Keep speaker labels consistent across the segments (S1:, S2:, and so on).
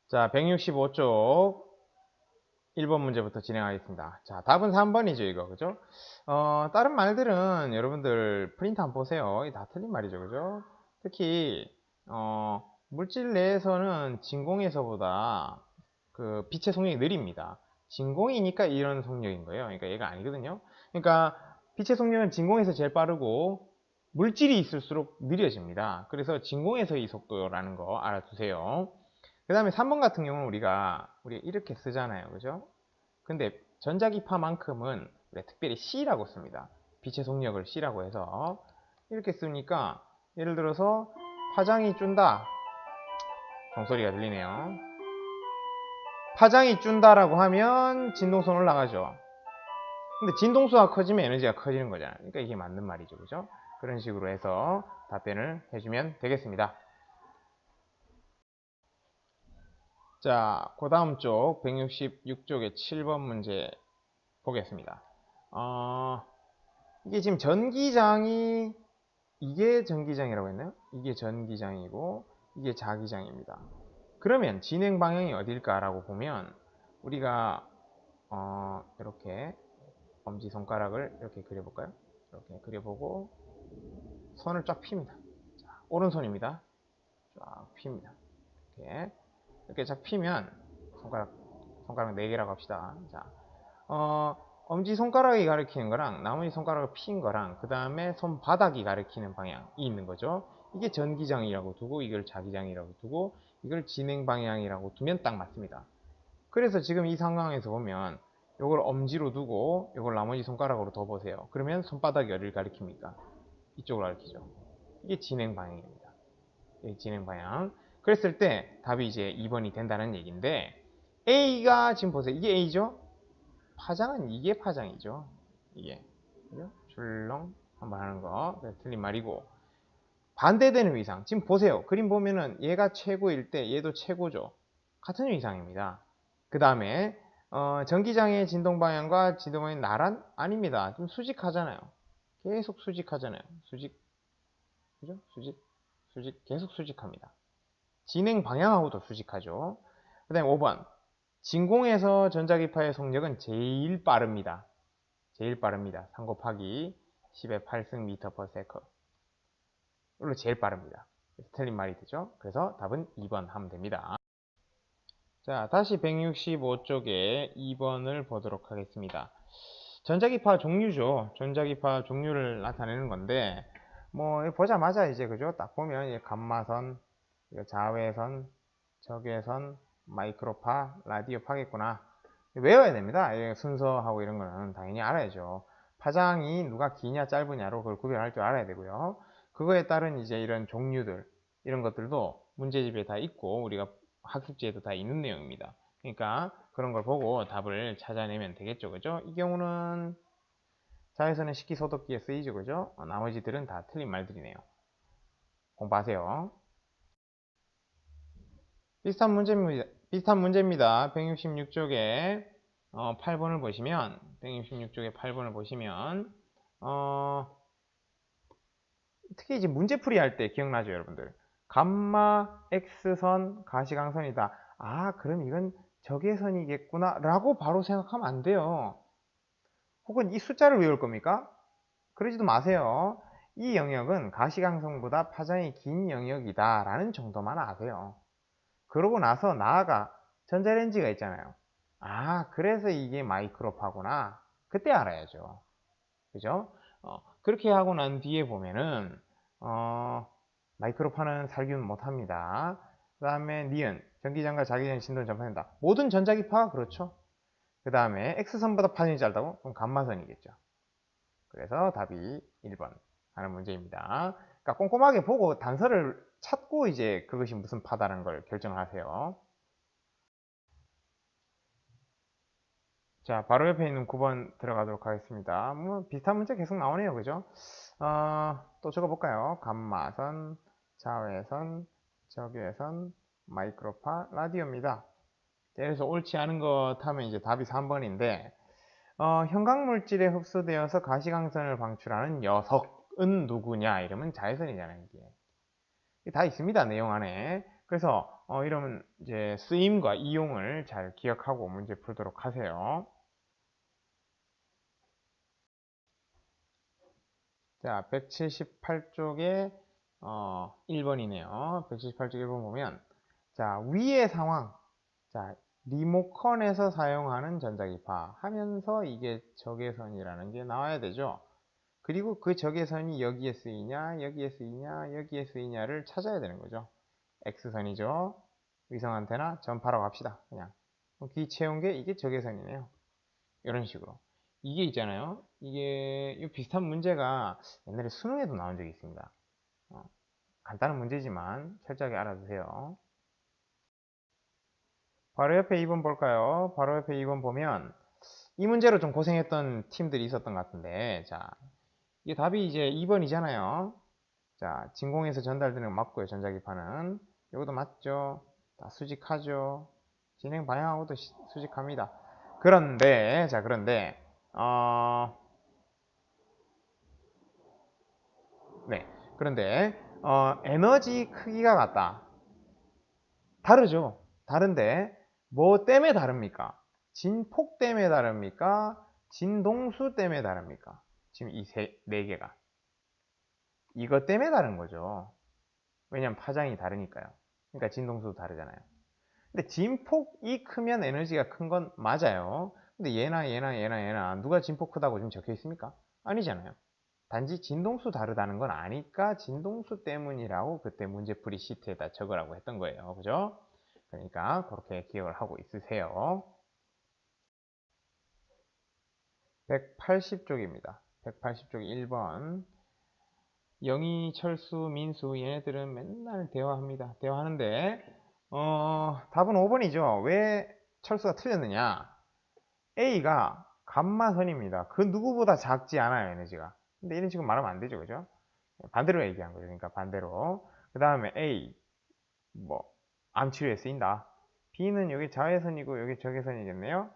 S1: 자, 165쪽 1번 문제부터 진행하겠습니다. 자, 답은 3번이죠, 이거. 그죠? 다른 말들은 여러분들 프린트 한번 보세요. 이다 틀린 말이죠. 그죠? 특히, 물질 내에서는 진공에서보다 그 빛의 속력이 느립니다. 진공이니까 이런 속력인 거예요. 그러니까 얘가 아니거든요. 그러니까 빛의 속력은 진공에서 제일 빠르고 물질이 있을수록 느려집니다. 그래서 진공에서의 속도라는 거 알아두세요. 그 다음에 3번 같은 경우는 우리가 이렇게 쓰잖아요. 그죠? 근데 전자기파만큼은 특별히 C라고 씁니다. 빛의 속력을 C라고 해서 이렇게 쓰니까 예를 들어서 파장이 쭌다. 종소리가 들리네요. 파장이 쭌다라고 하면 진동선 올라가죠. 근데 진동수가 커지면 에너지가 커지는 거잖아요. 그러니까 이게 맞는 말이죠. 그죠? 그런 식으로 해서 답변을 해주면 되겠습니다. 자, 그 다음 쪽 166쪽의 7번 문제 보겠습니다. 이게 지금 전기장이 이게 전기장이라고 했나요? 이게 전기장이고 이게 자기장입니다. 그러면 진행 방향이 어딜까라고 보면 우리가 이렇게 엄지손가락을 이렇게 그려볼까요? 이렇게 그려보고 선을 쫙 핍니다. 자, 오른손입니다. 쫙 핍니다. 이렇게 쫙 피면 손가락 4개라고 합시다. 자, 엄지손가락이 가리키는 거랑 나머지 손가락을 핀 거랑 그 다음에 손바닥이 가리키는 방향이 있는 거죠. 이게 전기장이라고 두고 이걸 자기장이라고 두고 이걸 진행 방향이라고 두면 딱 맞습니다. 그래서 지금 이 상황에서 보면 이걸 엄지로 두고 이걸 나머지 손가락으로 더 보세요. 그러면 손바닥이 어디를 가리킵니까? 이쪽을 가리키죠. 이게 진행 방향입니다. 이게 진행 방향. 그랬을 때 답이 이제 2번이 된다는 얘기인데 A가 지금 보세요. 이게 A죠? 파장은 이게 파장이죠. 이게. 그죠? 출렁 한번 하는 거. 틀린 말이고. 반대되는 위상. 지금 보세요. 그림 보면은 얘가 최고일 때 얘도 최고죠. 같은 위상입니다. 그 다음에 전기장의 진동 방향과 진동 방향이 나란? 아닙니다. 좀 수직하잖아요. 계속 수직하잖아요. 수직. 그죠? 수직. 수직. 계속 수직합니다. 진행 방향하고도 수직하죠. 그 다음에 5번. 진공에서 전자기파의 속력은 제일 빠릅니다. 제일 빠릅니다. 3 곱하기 10의 8승 미터 per 세컨. 이걸로 제일 빠릅니다. 그래서 틀린 말이 되죠. 그래서 답은 2번 하면 됩니다. 자, 다시 165쪽에 2번을 보도록 하겠습니다. 전자기파 종류죠. 전자기파 종류를 나타내는 건데, 뭐, 보자마자 이제, 그죠? 딱 보면, 감마선, 자외선, 적외선, 마이크로파, 라디오파겠구나. 외워야 됩니다. 순서하고 이런 거는 당연히 알아야죠. 파장이 누가 기냐 짧으냐로 그걸 구별할 줄 알아야 되고요. 그거에 따른 이제 이런 종류들, 이런 것들도 문제집에 다 있고 우리가 학습지에도 다 있는 내용입니다. 그러니까 그런 걸 보고 답을 찾아내면 되겠죠. 그죠? 이 경우는 자외선은 식기소독기에 쓰이죠. 그죠? 나머지들은 다 틀린 말들이네요. 공부하세요. 비슷한 문제입니다. 166쪽에 8번을 보시면 166쪽에 8번을 보시면 특히 이제 문제풀이 할 때 기억나죠, 여러분들? 감마 X선 가시광선이다. 아, 그럼 이건 적외선이겠구나 라고 바로 생각하면 안 돼요. 혹은 이 숫자를 외울 겁니까? 그러지도 마세요. 이 영역은 가시광선보다 파장이 긴 영역이다 라는 정도만 아세요. 그러고 나서 나아가 전자레인지가 있잖아요. 아, 그래서 이게 마이크로파구나. 그때 알아야죠. 그죠? 그렇게 하고 난 뒤에 보면은 마이크로파는 살균 못합니다. 그 다음에 니은, 전기장과 자기장 진동을 전파한다. 모든 전자기파가 그렇죠. 그 다음에 X선보다 파장이 짧다고? 그럼 감마선이겠죠. 그래서 답이 1번 하는 문제입니다. 그러니까 꼼꼼하게 보고 단서를 찾고 이제 그것이 무슨 파다라는 걸 결정을 하세요. 자, 바로 옆에 있는 9번 들어가도록 하겠습니다. 뭐 비슷한 문제 계속 나오네요. 그죠? 또 적어볼까요? 감마선, 자외선, 적외선, 마이크로파, 라디오입니다. 그래서 옳지 않은 것 하면 이제 답이 3번인데 형광물질에 흡수되어서 가시광선을 방출하는 녀석은 누구냐? 이러면 자외선이잖아요. 이게 다 있습니다. 내용 안에. 그래서 이러면 이제 쓰임과 이용을 잘 기억하고 문제 풀도록 하세요. 자, 178쪽에 1번이네요. 178쪽 1번 보면 자, 위의 상황. 자, 리모컨에서 사용하는 전자기파 하면서 이게 적외선이라는 게 나와야 되죠. 그리고 그 적외선이 여기에 쓰이냐, 여기에 쓰이냐, 여기에 쓰이냐를 찾아야 되는 거죠. X선이죠. 위성 안테나 전파라고 합시다. 그냥 귀 채운 게 이게 적외선이네요. 이런 식으로. 이게 있잖아요. 이게 이 비슷한 문제가 옛날에 수능에도 나온 적이 있습니다. 간단한 문제지만 철저하게 알아두세요. 바로 옆에 2번 볼까요? 바로 옆에 2번 보면 이 문제로 좀 고생했던 팀들이 있었던 것 같은데, 자, 이게 답이 이제 2번이잖아요. 자, 진공에서 전달되는 거 맞고요. 전자기파는 이것도 맞죠. 다 수직하죠. 진행 방향하고도 수직합니다. 그런데 자, 그런데 네, 그런데 에너지 크기가 같다. 다르죠. 다른데 뭐 때문에 다릅니까? 진폭 때문에 다릅니까? 진동수 때문에 다릅니까? 지금 이 네 개가 이것 때문에 다른 거죠. 왜냐면 파장이 다르니까요. 그러니까 진동수도 다르잖아요. 근데 진폭이 크면 에너지가 큰 건 맞아요. 근데 얘나 누가 진폭 크다고 지금 적혀 있습니까? 아니잖아요. 단지 진동수 다르다는 건 아니까 진동수 때문이라고 그때 문제풀이 시트에다 적으라고 했던 거예요. 그죠? 그러니까 그렇게 기억을 하고 있으세요. 180쪽입니다. 180쪽 1번. 영희, 철수, 민수 얘네들은 맨날 대화합니다. 대화하는데 답은 5번이죠. 왜 철수가 틀렸느냐? A가 감마선입니다. 그 누구보다 작지 않아요, 에너지가. 근데 이런 식으로 말하면 안 되죠, 그죠? 반대로 얘기한 거죠. 그러니까 반대로. 그 다음에 A, 뭐, 암치료에 쓰인다. B는 여기 자외선이고 여기 적외선이겠네요.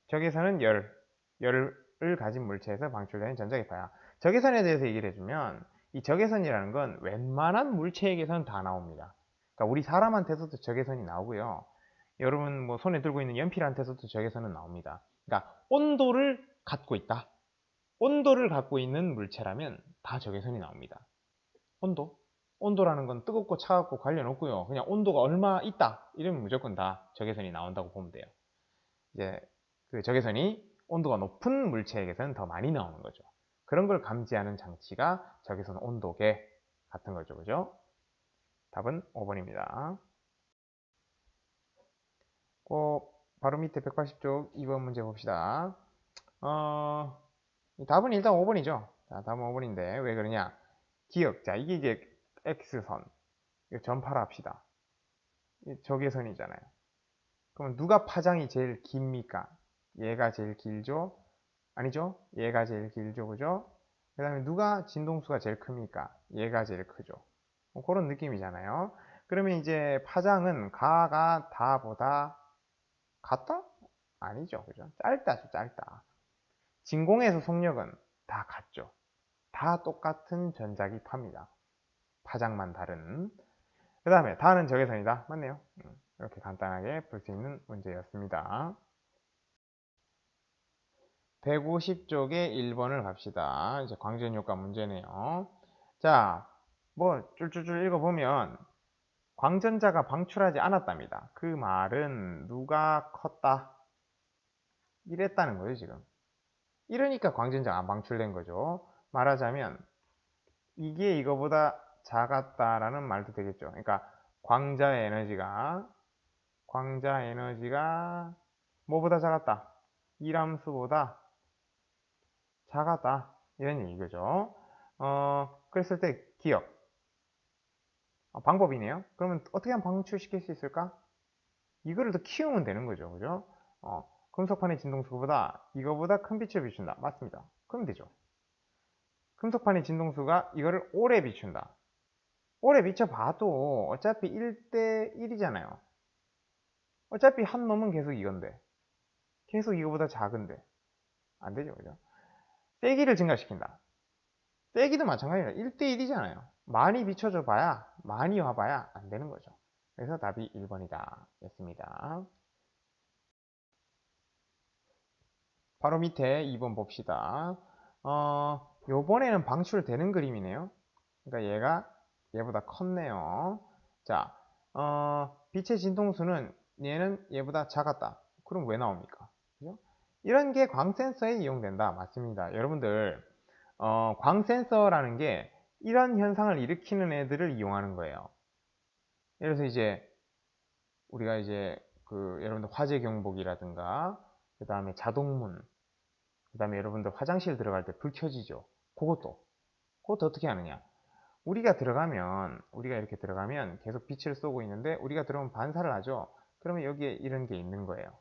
S1: 적외선은 열을 가진 물체에서 방출되는 전자기파야. 적외선에 대해서 얘기를 해주면 이 적외선이라는 건 웬만한 물체에게서는 다 나옵니다. 그러니까 우리 사람한테서도 적외선이 나오고요. 여러분 뭐 손에 들고 있는 연필한테서도 적외선은 나옵니다. 그러니까 온도를 갖고 있다. 온도를 갖고 있는 물체라면 다 적외선이 나옵니다. 온도? 온도라는 건 뜨겁고 차갑고 관련 없고요. 그냥 온도가 얼마 있다. 이러면 무조건 다 적외선이 나온다고 보면 돼요. 이제 그 적외선이 온도가 높은 물체에게서는 더 많이 나오는 거죠. 그런 걸 감지하는 장치가 적외선 온도계 같은 거죠. 그죠? 답은 5번입니다. 바로 밑에 180쪽 2번 문제 봅시다. 답은 일단 5번이죠. 자, 답은 5번인데 왜 그러냐? 기억. 자, 이게 이제 X선. 전파를 합시다. 적외선이잖아요. 그럼 누가 파장이 제일 깁니까? 얘가 제일 길죠? 아니죠? 얘가 제일 길죠, 그죠? 그 다음에 누가 진동수가 제일 큽니까? 얘가 제일 크죠. 뭐 그런 느낌이잖아요. 그러면 이제 파장은 가가 다보다 같다? 아니죠, 그죠? 짧다죠, 짧다. 진공에서 속력은 다 같죠. 다 똑같은 전자기파입니다. 파장만 다른. 그 다음에 다는 적외선이다. 맞네요. 이렇게 간단하게 풀 수 있는 문제였습니다. 150쪽에 1번을 갑시다. 이제 광전효과 문제네요. 자, 뭐 쫄쫄쫄 읽어보면 광전자가 방출하지 않았답니다. 그 말은 누가 컸다? 이랬다는 거예요, 지금. 이러니까 광전자가 안 방출된 거죠. 말하자면 이게 이거보다 작았다라는 말도 되겠죠. 그러니까 광자 에너지가 뭐보다 작았다? 이람수보다 작았다. 이런 얘기죠. 그랬을 때 기억. 방법이네요. 그러면 어떻게 하면 방출시킬 수 있을까? 이거를 더 키우면 되는 거죠. 그죠? 금속판의 진동수보다 이거보다 큰 빛을 비춘다. 맞습니다. 그럼 되죠. 금속판의 진동수가 이거를 오래 비춘다. 오래 비춰봐도 어차피 1대 1이잖아요. 어차피 한 놈은 계속 이건데. 계속 이거보다 작은데. 안 되죠. 그죠? 세기를 증가시킨다. 세기도 마찬가지입니다. 1대 1이잖아요. 많이 비춰줘 봐야, 많이 와봐야 안 되는 거죠. 그래서 답이 1번이다 였습니다. 바로 밑에 2번 봅시다. 요번에는 방출되는 그림이네요. 그러니까 얘보다 컸네요. 자, 빛의 진동수는 얘는 얘보다 작았다. 그럼 왜 나옵니까? 그죠? 이런 게 광센서에 이용된다. 맞습니다. 여러분들, 광센서라는 게 이런 현상을 일으키는 애들을 이용하는 거예요. 예를 들어서 이제 우리가 이제 여러분들 화재 경보기라든가 그 다음에 자동문, 그 다음에 여러분들 화장실 들어갈 때 불 켜지죠. 그것도 어떻게 하느냐? 우리가 이렇게 들어가면 계속 빛을 쏘고 있는데 우리가 들어오면 반사를 하죠. 그러면 여기에 이런 게 있는 거예요.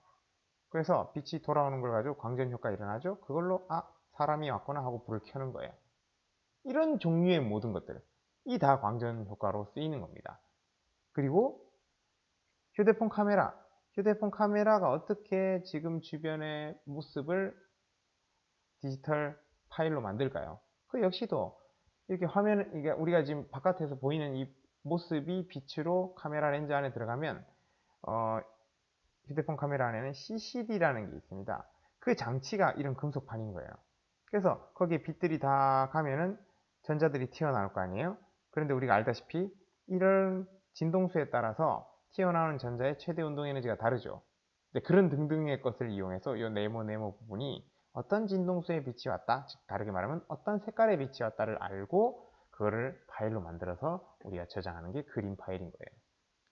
S1: 그래서 빛이 돌아오는 걸 가지고 광전 효과가 일어나죠. 그걸로 사람이 왔구나 하고 불을 켜는 거예요. 이런 종류의 모든 것들, 이 다 광전 효과로 쓰이는 겁니다. 그리고 휴대폰 카메라가 어떻게 지금 주변의 모습을 디지털 파일로 만들까요? 그 역시도 이렇게 이게 우리가 지금 바깥에서 보이는 이 모습이 빛으로 카메라 렌즈 안에 들어가면 휴대폰 카메라 안에는 CCD라는 게 있습니다. 그 장치가 이런 금속판인 거예요. 그래서 거기에 빛들이 다 가면은 전자들이 튀어나올 거 아니에요? 그런데 우리가 알다시피 이런 진동수에 따라서 튀어나오는 전자의 최대 운동 에너지가 다르죠. 그런 등등의 것을 이용해서 이 네모 부분이 어떤 진동수의 빛이 왔다, 즉 다르게 말하면 어떤 색깔의 빛이 왔다를 알고 그거를 파일로 만들어서 우리가 저장하는 게 그림 파일인 거예요.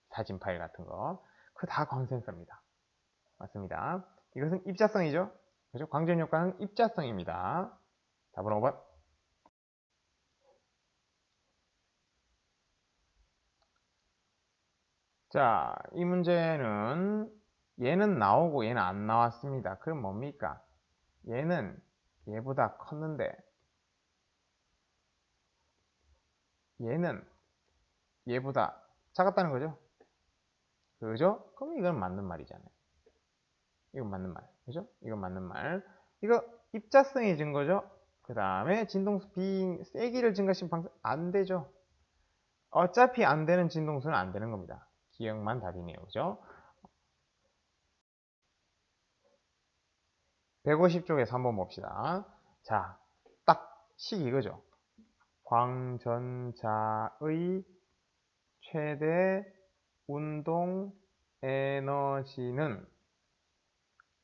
S1: 사진 파일 같은 거. 그거 다 광센서입니다. 맞습니다. 이것은 입자성이죠. 그죠? 광전 효과는 입자성입니다. 답은 5번. 자, 이 문제는 얘는 나오고 얘는 안 나왔습니다. 그럼 뭡니까? 얘는 얘보다 컸는데 얘는 얘보다 작았다는 거죠. 그죠? 그럼 이건 맞는 말이잖아요. 이건 맞는 말. 그죠? 이건 맞는 말. 이거 입자성이 증거죠. 그 다음에 진동수 세기를 증가시킨 방법 안 되죠. 어차피 안 되는 진동수는 안 되는 겁니다. 기억만 답이네요. 그죠? 150쪽에서 한번 봅시다. 자, 딱 식 이거죠. 광전자의 최대 운동 에너지는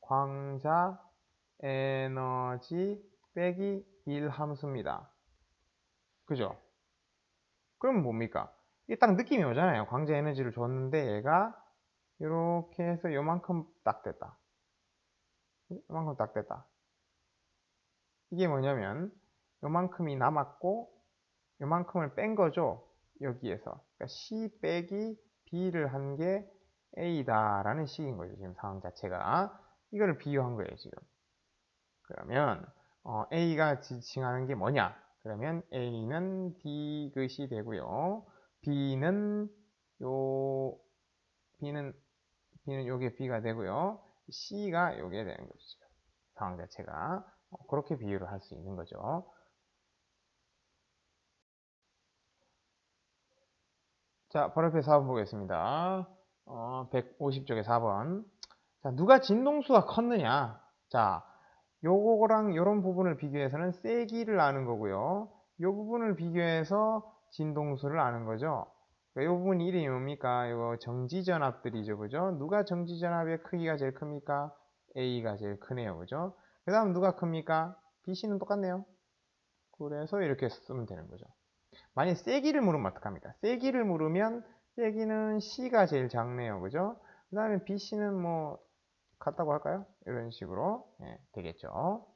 S1: 광자 에너지 빼기 1 함수입니다. 그죠? 그럼 뭡니까? 이게 딱 느낌이 오잖아요. 광자 에너지를 줬는데 얘가 이렇게 해서 요만큼 딱 됐다. 요만큼 딱 됐다. 이게 뭐냐면 요만큼이 남았고 요만큼을 뺀 거죠. 여기에서. 그러니까 C 빼기 B를 한 게 A다 라는 식인 거죠. 지금 상황 자체가. 이거를 비유한 거예요. 지금. 그러면 A가 지칭하는 게 뭐냐? 그러면 A는 디귿이 되고요. B는 요게 B가 되고요. C가 요게 되는 거죠. 지금. 상황 자체가. 그렇게 비유를 할 수 있는 거죠. 자, 바로 옆에 4번 보겠습니다. 150쪽에 4번. 자, 누가 진동수가 컸느냐? 자, 요거랑 요런 부분을 비교해서는 세기를 아는 거고요. 요 부분을 비교해서 진동수를 아는 거죠. 요 부분 이름이 뭡니까? 요 정지전압들이죠. 그죠? 누가 정지전압의 크기가 제일 큽니까? A가 제일 크네요. 그죠? 그 다음 누가 큽니까? BC는 똑같네요. 그래서 이렇게 쓰면 되는 거죠. 만약 세기를 물으면 어떡합니까? 세기를 물으면 세기는 C가 제일 작네요. 그죠? 그 다음에 BC는 뭐 같다고 할까요? 이런 식으로 되겠죠.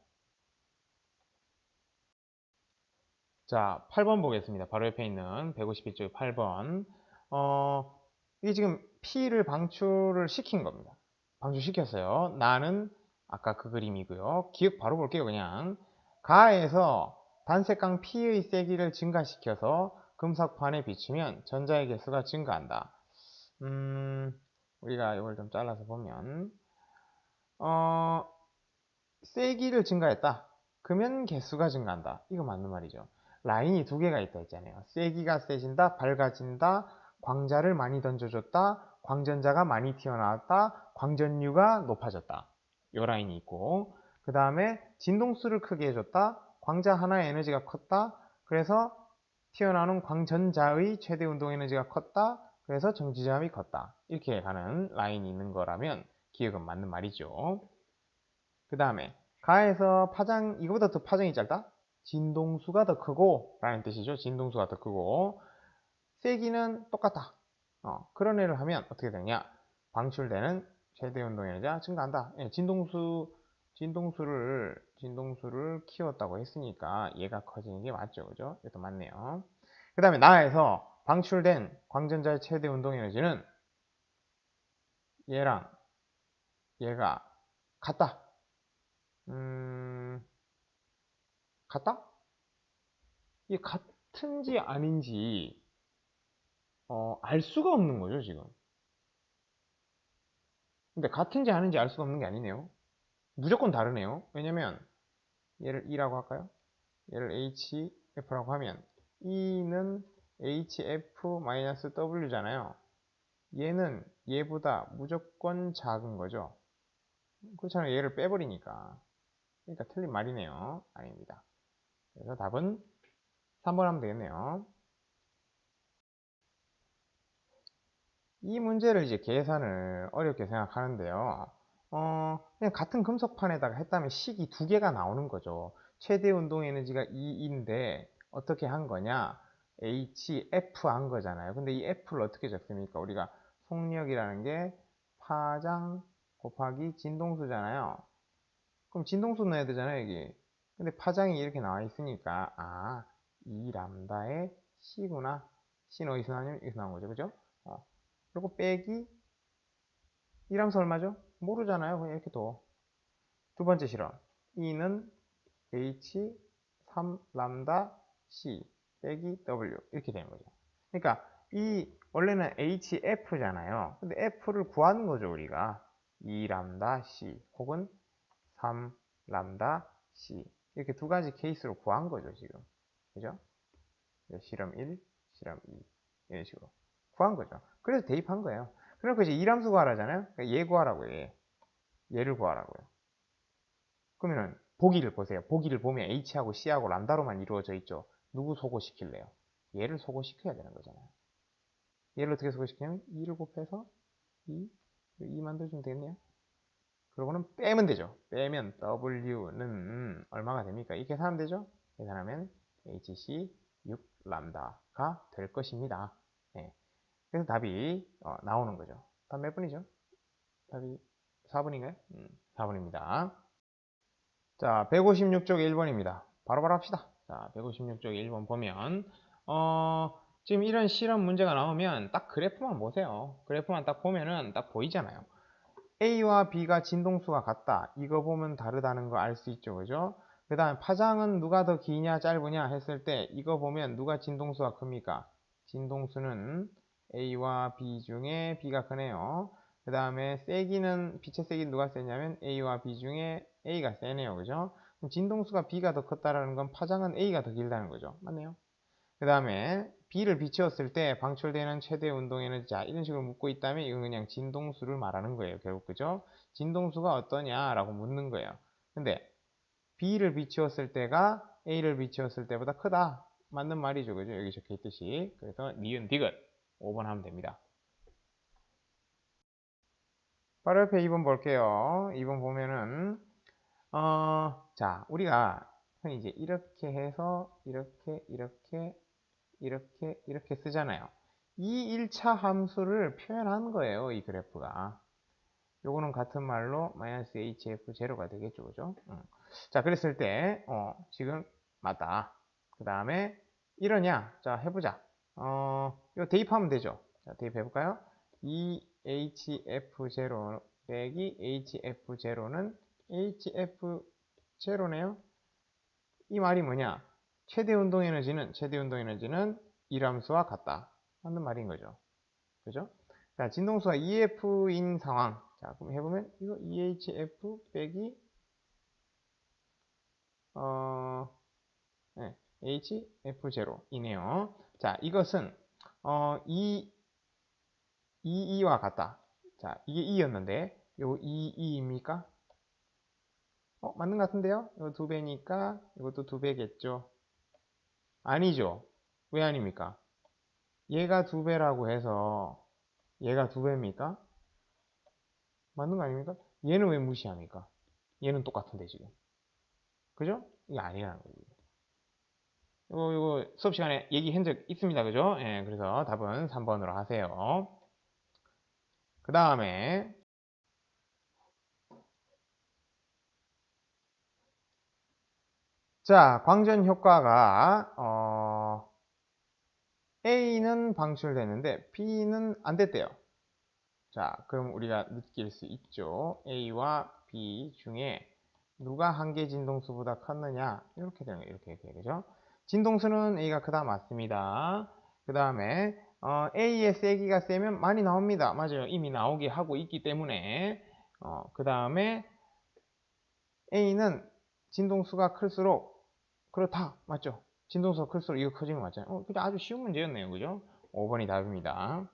S1: 자, 8번 보겠습니다. 바로 옆에 있는 151쪽의 8번. 이게 지금 P를 방출을 시킨 겁니다. 방출시켰어요. 나는 아까 그 그림이고요. 기억 바로 볼게요. 그냥 가에서 단색강 P의 세기를 증가시켜서 금속판에 비추면 전자의 개수가 증가한다. 우리가 이걸 좀 잘라서 보면 세기를 증가했다. 그러면 개수가 증가한다. 이거 맞는 말이죠. 라인이 두 개가 있다 했잖아요. 세기가 세진다, 밝아진다, 광자를 많이 던져줬다, 광전자가 많이 튀어나왔다, 광전류가 높아졌다. 요 라인이 있고, 그 다음에 진동수를 크게 해줬다, 광자 하나의 에너지가 컸다, 그래서 튀어나오는 광전자의 최대 운동 에너지가 컸다, 그래서 정지점이 컸다. 이렇게 가는 라인이 있는 거라면 기억은 맞는 말이죠. 그 다음에 가에서 파장, 이거보다 더 파장이 짧다? 진동수가 더 크고 라는 뜻이죠. 진동수가 더 크고 세기는 똑같다. 그런 애를 하면 어떻게 되냐? 방출되는 최대 운동 에너지가 증가한다. 예, 진동수를 키웠다고 했으니까 얘가 커지는 게 맞죠. 그죠? 이것도 맞네요. 그 다음에 나에서 방출된 광전자의 최대 운동 에너지는 얘랑 얘가 같다. 같다? 이게 같은지 아닌지 알 수가 없는 거죠, 지금. 근데 같은지 아닌지 알 수가 없는 게 아니네요. 무조건 다르네요. 왜냐면 얘를 E라고 할까요? 얘를 HF라고 하면 E는 HF-W잖아요. 얘는 얘보다 무조건 작은 거죠. 그렇잖아요. 얘를 빼버리니까. 그러니까 틀린 말이네요. 아닙니다. 그래서 답은 3번 하면 되겠네요. 이 문제를 이제 계산을 어렵게 생각하는데요. 그냥 같은 금속판에다가 했다면 식이 두 개가 나오는 거죠. 최대 운동 에너지가 2인데 어떻게 한 거냐? HF 한 거잖아요. 근데 이 F를 어떻게 적습니까? 우리가 속력이라는 게 파장 곱하기 진동수잖아요. 그럼 진동수 넣어야 되잖아요, 여기. 근데 파장이 이렇게 나와 있으니까 2람다의 C구나. C는 어디서 나냐면 여기서 나온 거죠. 그죠? 그리고 빼기 1함수 얼마죠? 모르잖아요. 그냥 이렇게 둬. 두 번째 실험. E는 H 3람다 C 빼기 W 이렇게 되는 거죠. 그러니까 이 원래는 HF잖아요. 근데 F를 구하는 거죠, 우리가. 2람다 C 혹은 3람다 C 이렇게 두 가지 케이스로 구한 거죠, 지금. 그죠? 실험 1, 실험 2 이런 식으로 구한 거죠. 그래서 대입한 거예요. 그러니까 이제 이함수 구하라잖아요. 그러니까 얘 구하라고요. 얘를 구하라고요. 그러면은 보기를 보세요. 보기를 보면 H하고 C하고 람다로만 이루어져 있죠. 누구 소거시킬래요? 얘를 소거시켜야 되는 거잖아요. 얘를 어떻게 소거시키냐면 2를 곱해서 2 만들어주면 되겠네요. 그러고는 빼면 되죠. 빼면 W는 얼마가 됩니까? 이렇게 계산하면 되죠. 계산하면 HC 6람다가 될 것입니다. 네. 그래서 답이 나오는 거죠. 답 몇 분이죠? 답이 4분인가요? 4분입니다. 자, 156쪽 1번입니다. 바로바로 합시다. 자, 156쪽 1번 보면 지금 이런 실험 문제가 나오면 딱 그래프만 보세요. 그래프만 딱 보면은 딱 보이잖아요. A와 B가 진동수가 같다. 이거 보면 다르다는 거 알 수 있죠. 그죠? 그 다음에 파장은 누가 더 기냐 짧으냐 했을 때 이거 보면 누가 진동수가 큽니까? 진동수는 A와 B 중에 B가 크네요. 그 다음에 세기는 빛의 세기는 누가 세냐면 A와 B 중에 A가 세네요. 그죠? 그럼 진동수가 B가 더 컸다라는 건 파장은 A가 더 길다는 거죠. 맞네요. 그 다음에 B를 비추었을 때 방출되는 최대 운동 에너지 자 이런 식으로 묻고 있다면 이건 그냥 진동수를 말하는 거예요. 결국 그죠? 진동수가 어떠냐라고 묻는 거예요. 근데 B를 비추었을 때가 A를 비추었을 때보다 크다. 맞는 말이죠. 그죠? 여기 적혀 있듯이. 그래서 니은 디귿 5번 하면 됩니다. 바로 옆에 2번 볼게요. 2번 보면은 자 우리가 흔히 이제 이렇게 해서 이렇게 쓰잖아요. 이 1차 함수를 표현한 거예요. 이 그래프가. 요거는 같은 말로 마이너스 HF0가 되겠죠. 그죠? 자, 그랬을 때, 지금 맞다. 그 다음에 이러냐? 자, 해보자. 이거 대입하면 되죠. 자, 대입해볼까요? 2HF0 빼기 HF0는 HF0네요. 이 말이 뭐냐? 최대 운동 에너지는 이함수와 같다. 하는 말인 거죠. 그죠? 자, 진동수가 EF인 상황. 자, 그럼 해보면 이거 EHF 빼기 네, HF0이네요. 자, 이것은 이 2와 같다. 자, 이게 2였는데 요 2입니까? 맞는 것 같은데요? 이거 2배니까 이것도 2배겠죠? 아니죠. 왜 아닙니까? 얘가 2배라고 해서 얘가 2배입니까? 맞는 거 아닙니까? 얘는 왜 무시합니까? 얘는 똑같은데 지금. 그죠? 이게 아니라는 거예요. 이거 수업 시간에 얘기한 적 있습니다. 그죠? 예, 그래서 답은 3번으로 하세요. 그 다음에 자, 광전 효과가 A는 방출되는데 B는 안 됐대요. 자, 그럼 우리가 느낄 수 있죠. A와 B 중에 누가 한계 진동수보다 컸느냐? 이렇게 되는 거예요. 이렇게 그죠? 진동수는 A가 크다 맞습니다. 그 다음에 A의 세기가 세면 많이 나옵니다. 맞아요. 이미 나오게 하고 있기 때문에 그 다음에 A는 진동수가 클수록 그렇다. 맞죠? 진동수가 클수록 이거 커지는 거 맞잖아요. 그죠? 아주 쉬운 문제였네요. 그죠? 5번이 답입니다.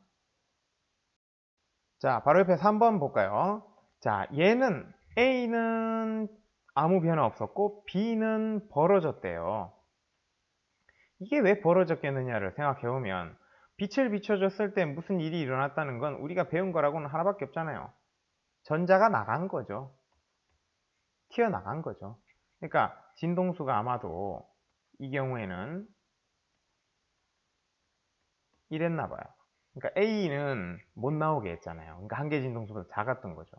S1: 자, 바로 옆에 3번 볼까요? 자, 얘는 A는 아무 변화 없었고 B는 벌어졌대요. 이게 왜 벌어졌겠느냐를 생각해보면 빛을 비춰줬을 때 무슨 일이 일어났다는 건 우리가 배운 거라고는 하나밖에 없잖아요. 전자가 나간 거죠. 튀어나간 거죠. 그러니까 진동수가 아마도 이 경우에는 이랬나 봐요. 그러니까 A는 못 나오게 했잖아요. 그러니까 한계 진동수보다 작았던 거죠.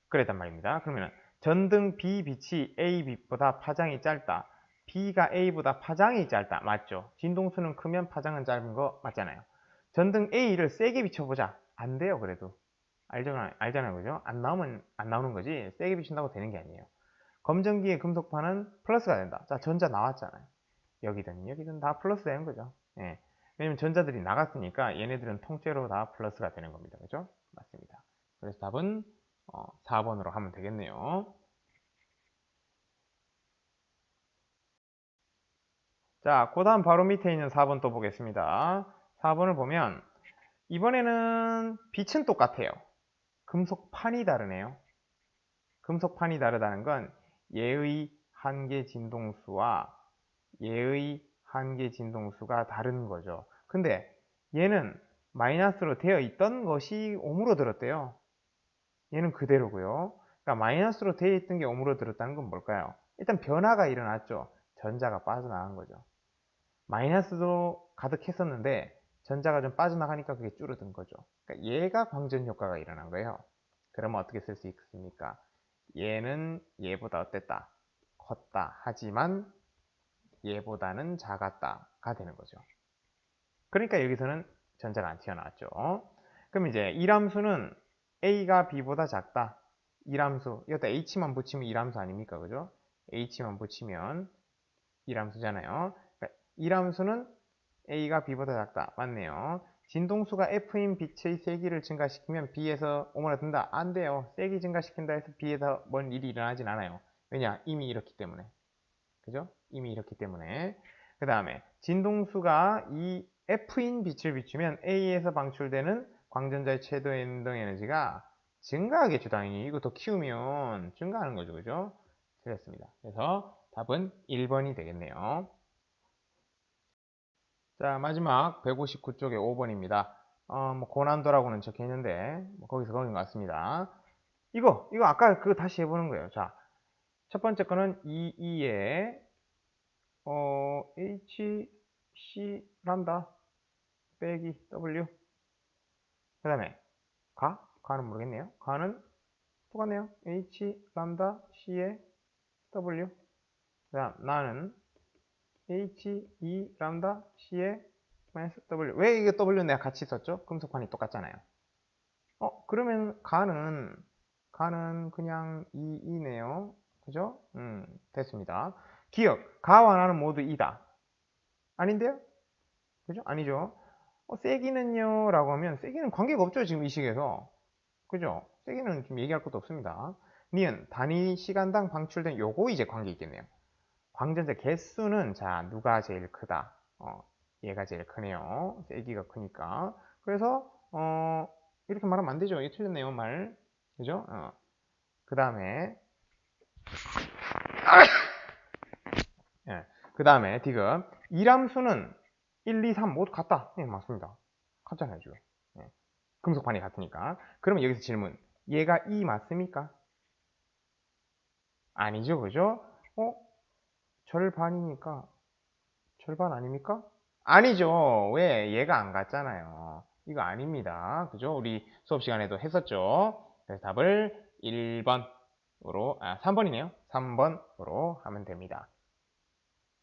S1: 그랬단 말입니다. 그러면 전등 B 빛이 A 빛보다 파장이 짧다. B가 A보다 파장이 짧다. 맞죠? 진동수는 크면 파장은 짧은 거 맞잖아요. 전등 A를 세게 비춰보자. 안 돼요, 그래도. 알잖아요, 그죠? 안 나오면 안 나오는 거지. 세게 비춘다고 되는 게 아니에요. 검정기의 금속판은 플러스가 된다. 자, 전자 나왔잖아요. 여기든 다 플러스 되는 거죠. 예. 왜냐면 전자들이 나갔으니까 얘네들은 통째로 다 플러스가 되는 겁니다. 그죠? 맞습니다. 그래서 답은 4번으로 하면 되겠네요. 자, 그 다음 바로 밑에 있는 4번 또 보겠습니다. 4번을 보면 이번에는 빛은 똑같아요. 금속판이 다르네요. 금속판이 다르다는 건 얘의 한계 진동수와 얘의 한계 진동수가 다른 거죠. 근데 얘는 마이너스로 되어 있던 것이 옴으로 들었대요. 얘는 그대로고요. 그러니까 마이너스로 되어 있던 게 옴으로 들었다는 건 뭘까요? 일단 변화가 일어났죠. 전자가 빠져나간 거죠. 마이너스도 가득했었는데 전자가 좀 빠져나가니까 그게 줄어든 거죠. 그러니까 얘가 광전 효과가 일어난 거예요. 그러면 어떻게 쓸 수 있습니까? 얘는 얘보다 어땠다? 컸다. 하지만 얘보다는 작았다가 되는 거죠. 그러니까 여기서는 전자가 안 튀어나왔죠. 그럼 이제 이람수는 A가 B보다 작다. 이람수, 이것도 H만 붙이면 이람수 아닙니까? 그죠? H만 붙이면 이람수잖아요. 그러니까 이람수는 A가 B보다 작다. 맞네요. 진동수가 F인 빛의 세기를 증가시키면 B에서 오므라 든다. 안 돼요. 세기 증가시킨다 해서 B에서 뭔 일이 일어나진 않아요. 왜냐? 이미 이렇기 때문에. 그죠? 이미 이렇기 때문에. 그 다음에 진동수가 이 F인 빛을 비추면 A에서 방출되는 광전자의 최대 운동 에너지가 증가하겠죠. 당연히 이거 더 키우면 증가하는 거죠. 그죠? 틀렸습니다. 그래서 답은 1번이 되겠네요. 자, 마지막 159쪽에 5번입니다. 뭐 고난도라고는 적혀 있는데 뭐 거기서 거긴 것 같습니다. 이거 아까 그거 다시 해보는 거예요. 자, 첫 번째 거는 2에 H, C, 람다 빼기 W. 그 다음에 가는 모르겠네요. 가는 똑같네요. H, 람다, C에 W. 그 다음 나는 H, E, 람다, C에 마이너스 W. 왜 이게 W는 내가 같이 썼죠? 금속판이 똑같잖아요. 그러면 가는 그냥 2네요. 그죠? 됐습니다. 기억, 가와 나는 모두 2다. 아닌데요? 그죠? 아니죠. 세기는요? 라고 하면 세기는 관계가 없죠. 지금 이 식에서. 그죠? 세기는 좀 얘기할 것도 없습니다. 니은, 단위 시간당 방출된 요거 이제 관계 있겠네요. 광전자 개수는 자 누가 제일 크다? 얘가 제일 크네요. 세기가 크니까. 그래서 이렇게 말하면 안 되죠. 이게 틀렸네요, 말. 그죠? 그 다음에, 예. 그 다음에, 디귿. 이람수는 1, 2, 3 모두 같다. 예, 맞습니다. 같잖아요, 지금. 예. 금속반이 같으니까. 그러면 여기서 질문. 얘가 2 맞습니까? 아니죠, 그죠? 절반이니까, 절반 아닙니까? 아니죠. 왜? 얘가 안 같잖아요. 이거 아닙니다. 그죠? 우리 수업 시간에도 했었죠. 그래서 답을 1번으로, 3번이네요. 3번으로 하면 됩니다.